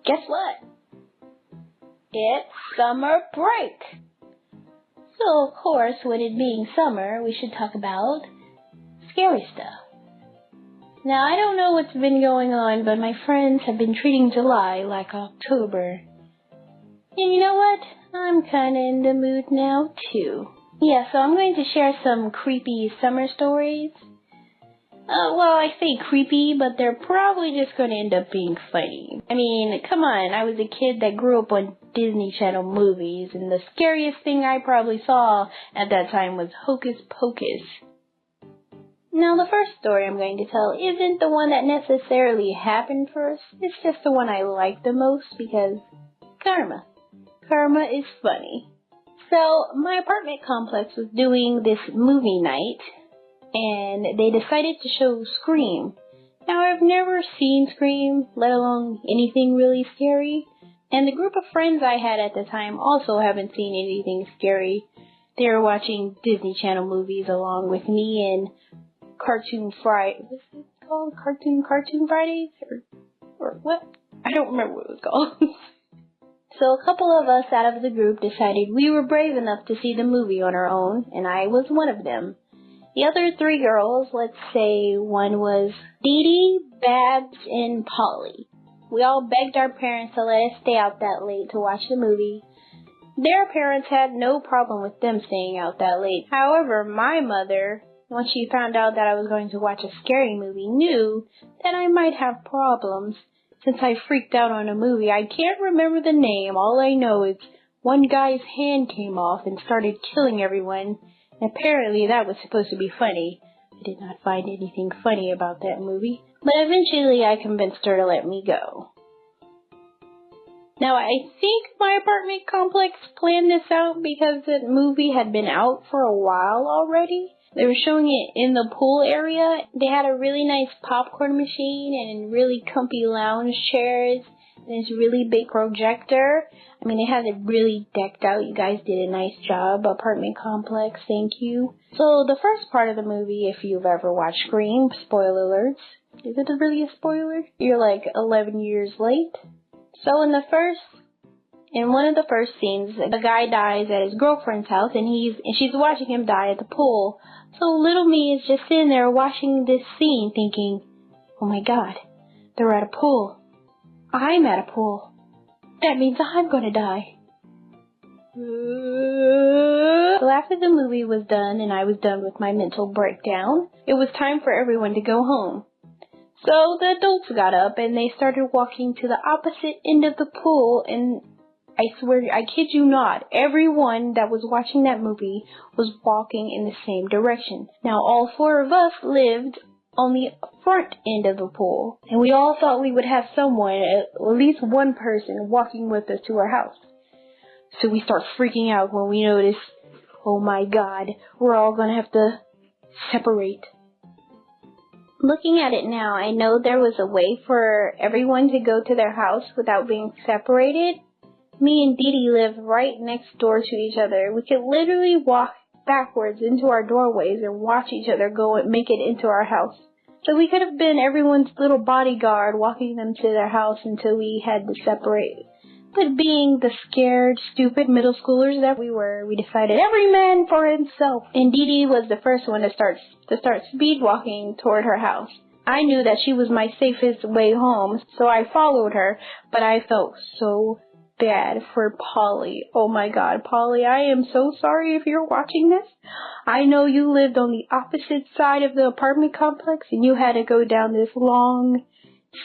guess what? It's summer break. So, of course, with it being summer, we should talk about scary stuff. Now, I don't know what's been going on, but my friends have been treating July like October. And you know what? I'm kind of in the mood now, too. Yeah, so I'm going to share some creepy summer stories. Well, I say creepy, but they're probably just going to end up being funny. I mean, come on, I was a kid that grew up on Disney Channel movies, and the scariest thing I probably saw at that time was Hocus Pocus. Now, the first story I'm going to tell isn't the one that necessarily happened first. It's just the one I like the most because karma. Karma is funny. So, my apartment complex was doing this movie night, and they decided to show Scream. Now, I've never seen Scream, let alone anything really scary. And the group of friends I had at the time also haven't seen anything scary. They were watching Disney Channel movies along with me and Cartoon Friday. What's it called? Cartoon Fridays? Or what? I don't remember what it was called. So a couple of us out of the group decided we were brave enough to see the movie on our own, and I was one of them. The other three girls, let's say one was Dee Dee, Babs, and Polly. We all begged our parents to let us stay out that late to watch the movie. Their parents had no problem with them staying out that late. However, my mother, once she found out that I was going to watch a scary movie, knew that I might have problems. Since I freaked out on a movie, I can't remember the name. All I know is one guy's hand came off and started killing everyone. Apparently that was supposed to be funny. I did not find anything funny about that movie. But eventually I convinced her to let me go. Now I think my apartment complex planned this out because the movie had been out for a while already. They were showing it in the pool area. They had a really nice popcorn machine and really comfy lounge chairs. And this really big projector. I mean, they had it really decked out. You guys did a nice job. Apartment complex, thank you. So the first part of the movie, if you've ever watched Scream, spoiler alerts. Is it really a spoiler? You're like 11 years late. So in one of the first scenes, a guy dies at his girlfriend's house and she's watching him die at the pool. So little me is just sitting there watching this scene thinking, oh my god, they're at a pool. I'm at a pool. That means I'm gonna die. So after the movie was done and I was done with my mental breakdown, it was time for everyone to go home. So the adults got up and they started walking to the opposite end of the pool, and I swear, I kid you not, everyone that was watching that movie was walking in the same direction. Now, all four of us lived on the front end of the pool, and we all thought we would have someone, at least one person, walking with us to our house. So we start freaking out when we notice, oh my god, we're all gonna have to separate. Looking at it now, I know there was a way for everyone to go to their house without being separated. Me and Dee Dee live right next door to each other. We could literally walk backwards into our doorways and watch each other go and make it into our house. So we could have been everyone's little bodyguard, walking them to their house until we had to separate. But being the scared, stupid middle schoolers that we were, we decided every man for himself. And Dee Dee was the first one to start speed walking toward her house. I knew that she was my safest way home, so I followed her, but I felt so bad for Polly. Oh my god, Polly, I am so sorry if you're watching this. I know you lived on the opposite side of the apartment complex and you had to go down this long,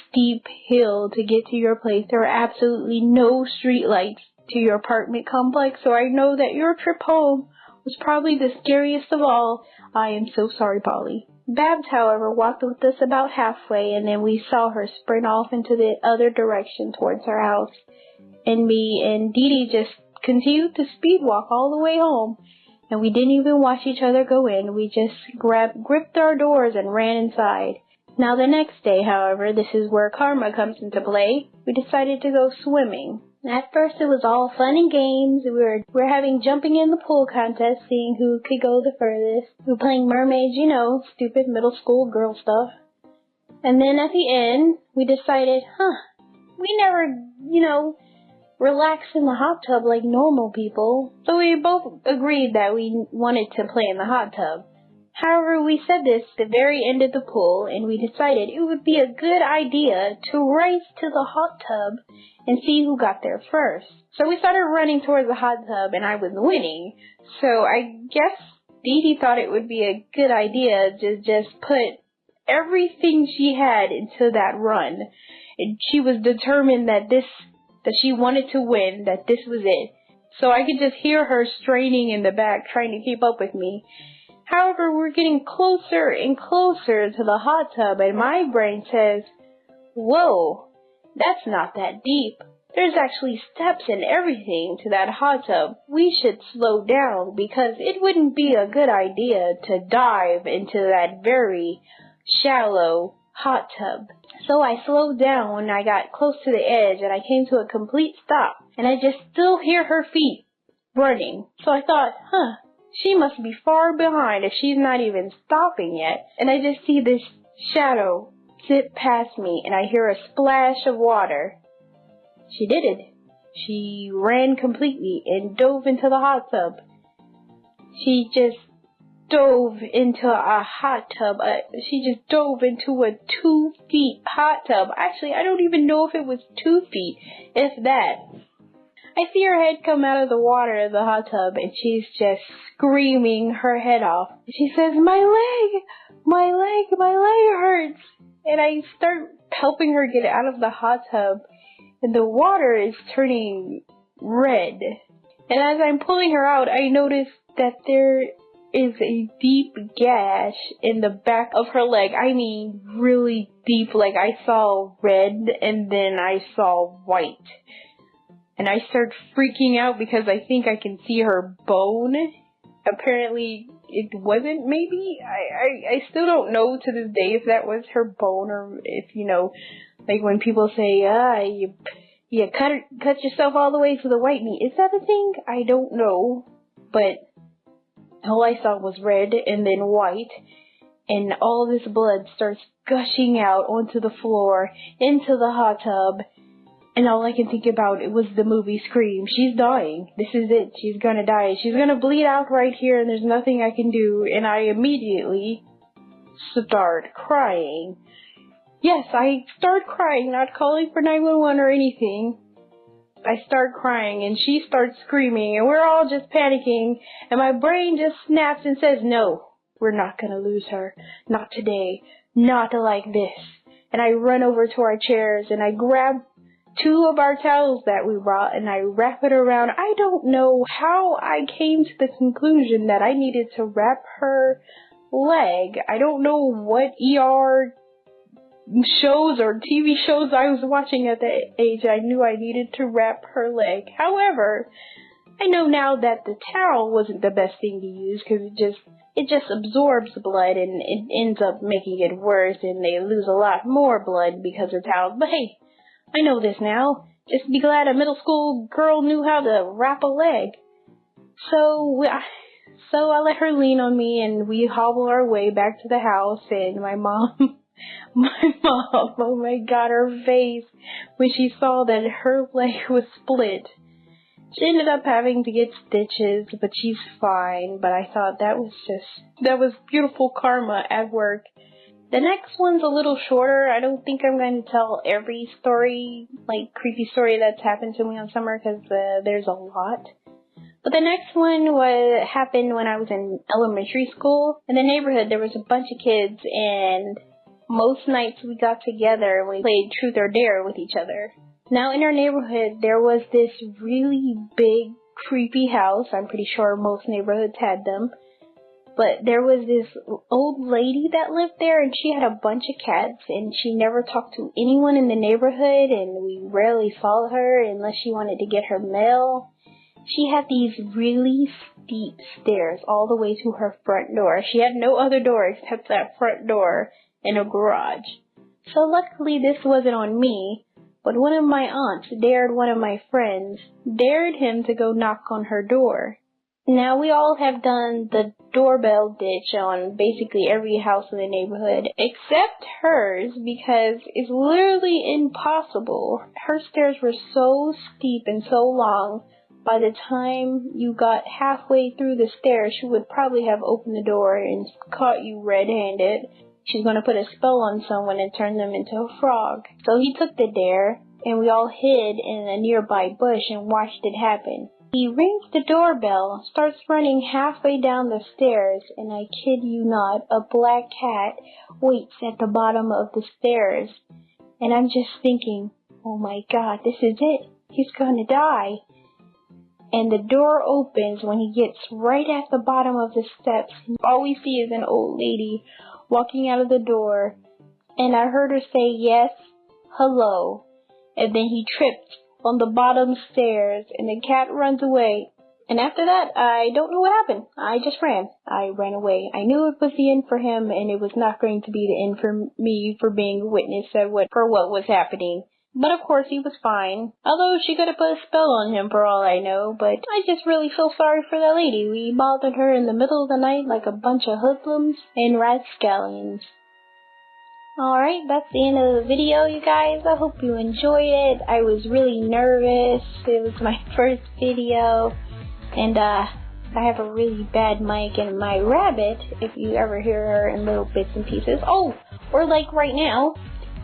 steep hill to get to your place. There were absolutely no street lights to your apartment complex, so I know that your trip home was probably the scariest of all. I am so sorry, Polly. Babs, however, walked with us about halfway, and then we saw her sprint off into the other direction towards her house. And me and Dee Dee just continued to speed walk all the way home, and we didn't even watch each other go in. We just gripped our doors and ran inside. Now the next day, however, this is where karma comes into play. We decided to go swimming. At first it was all fun and games. We were having jumping in the pool contest, seeing who could go the furthest. We were playing mermaids, you know, stupid middle school girl stuff. And then at the end, we decided, we never, relax in the hot tub like normal people. So we both agreed that we wanted to play in the hot tub. However, we said this at the very end of the pool, and we decided it would be a good idea to race to the hot tub and see who got there first. So we started running towards the hot tub, and I was winning. So I guess Dee Dee thought it would be a good idea to just put everything she had into that run. And she was determined that she wanted to win, that this was it. So I could just hear her straining in the back, trying to keep up with me. However, we're getting closer and closer to the hot tub, and my brain says, whoa, that's not that deep. There's actually steps and everything to that hot tub. We should slow down because it wouldn't be a good idea to dive into that very shallow hot tub. So I slowed down when I got close to the edge, and I came to a complete stop, and I just still hear her feet running. So I thought, she must be far behind if she's not even stopping yet. And I just see this shadow zip past me, and I hear a splash of water. She did it. She ran completely and dove into the hot tub. She just dove into a hot tub. She just dove into a 2 feet hot tub. Actually, I don't even know if it was 2 feet, if that. I see her head come out of the water of the hot tub, and she's just screaming her head off. She says, my leg hurts. And I start helping her get out of the hot tub, and the water is turning red. And as I'm pulling her out, I notice that there is a deep gash in the back of her leg. I mean, really deep. Like, I saw red, and then I saw white. And I start freaking out because I think I can see her bone. Apparently, it wasn't, maybe? I still don't know to this day if that was her bone, or if, like when people say, you cut yourself all the way to the white meat. Is that a thing? I don't know. But all I saw was red and then white. And all this blood starts gushing out onto the floor, into the hot tub. And all I can think about, it was the movie Scream. She's dying. This is it. She's gonna die. She's gonna bleed out right here, and there's nothing I can do. And I immediately start crying. Yes, I start crying, not calling for 911 or anything. I start crying, and she starts screaming, and we're all just panicking. And my brain just snaps and says, no, we're not gonna lose her. Not today. Not like this. And I run over to our chairs, and I grab 2 of our towels that we brought, and I wrap it around. I don't know how I came to the conclusion that I needed to wrap her leg. I don't know what ER shows or TV shows I was watching at that age. I knew I needed to wrap her leg. However, I know now that the towel wasn't the best thing to use, because it just absorbs blood, and it ends up making it worse, and they lose a lot more blood because of towels. But hey, I know this now. Just be glad a middle school girl knew how to wrap a leg. So I let her lean on me, and we hobble our way back to the house, and my mom, oh my God, her face when she saw that her leg was split. She ended up having to get stitches, but she's fine. But I thought that was beautiful karma at work. The next one's a little shorter. I don't think I'm going to tell every story, like creepy story that's happened to me on summer, because there's a lot. But the next one happened when I was in elementary school. In the neighborhood, there was a bunch of kids, and most nights we got together and we played Truth or Dare with each other. Now, in our neighborhood, there was this really big, creepy house. I'm pretty sure most neighborhoods had them. But there was this old lady that lived there, and she had a bunch of cats, and she never talked to anyone in the neighborhood, and we rarely saw her unless she wanted to get her mail. She had these really steep stairs all the way to her front door. She had no other door except that front door and a garage. So luckily this wasn't on me, but one of my aunts dared one of my friends, dared him to go knock on her door. Now, we all have done the doorbell ditch on basically every house in the neighborhood, except hers, because it's literally impossible. Her stairs were so steep and so long, by the time you got halfway through the stairs, she would probably have opened the door and caught you red-handed. She's going to put a spell on someone and turn them into a frog. So he took the dare, and we all hid in a nearby bush and watched it happen. He rings the doorbell, starts running halfway down the stairs, and I kid you not, a black cat waits at the bottom of the stairs. And I'm just thinking, oh my God, this is it. He's gonna die. And the door opens when he gets right at the bottom of the steps. All we see is an old lady walking out of the door, and I heard her say, yes, hello. And then he tripped on the bottom stairs, and the cat runs away. And after that, I don't know what happened. I just ran. I ran away. I knew it was the end for him, and it was not going to be the end for me for being a witness for what was happening. But of course, he was fine. Although she could have put a spell on him for all I know, but I just really feel sorry for that lady. We bothered her in the middle of the night like a bunch of hoodlums and rascallions. Alright, that's the end of the video, you guys. I hope you enjoy it. I was really nervous. It was my first video. And I have a really bad mic, and my rabbit, if you ever hear her in little bits and pieces, or like right now,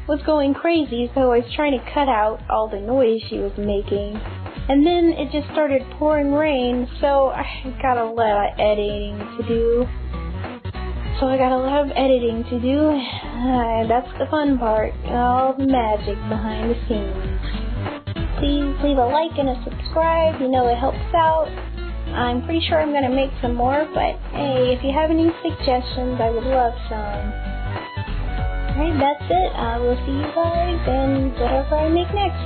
was going crazy, so I was trying to cut out all the noise she was making. And then it just started pouring rain, so I got a lot of editing to do. That's the fun part, all the magic behind the scenes. Please leave a like and a subscribe, you know it helps out. I'm pretty sure I'm going to make some more, but hey, if you have any suggestions, I would love some. Alright, that's it. I will see you guys in whatever I make next.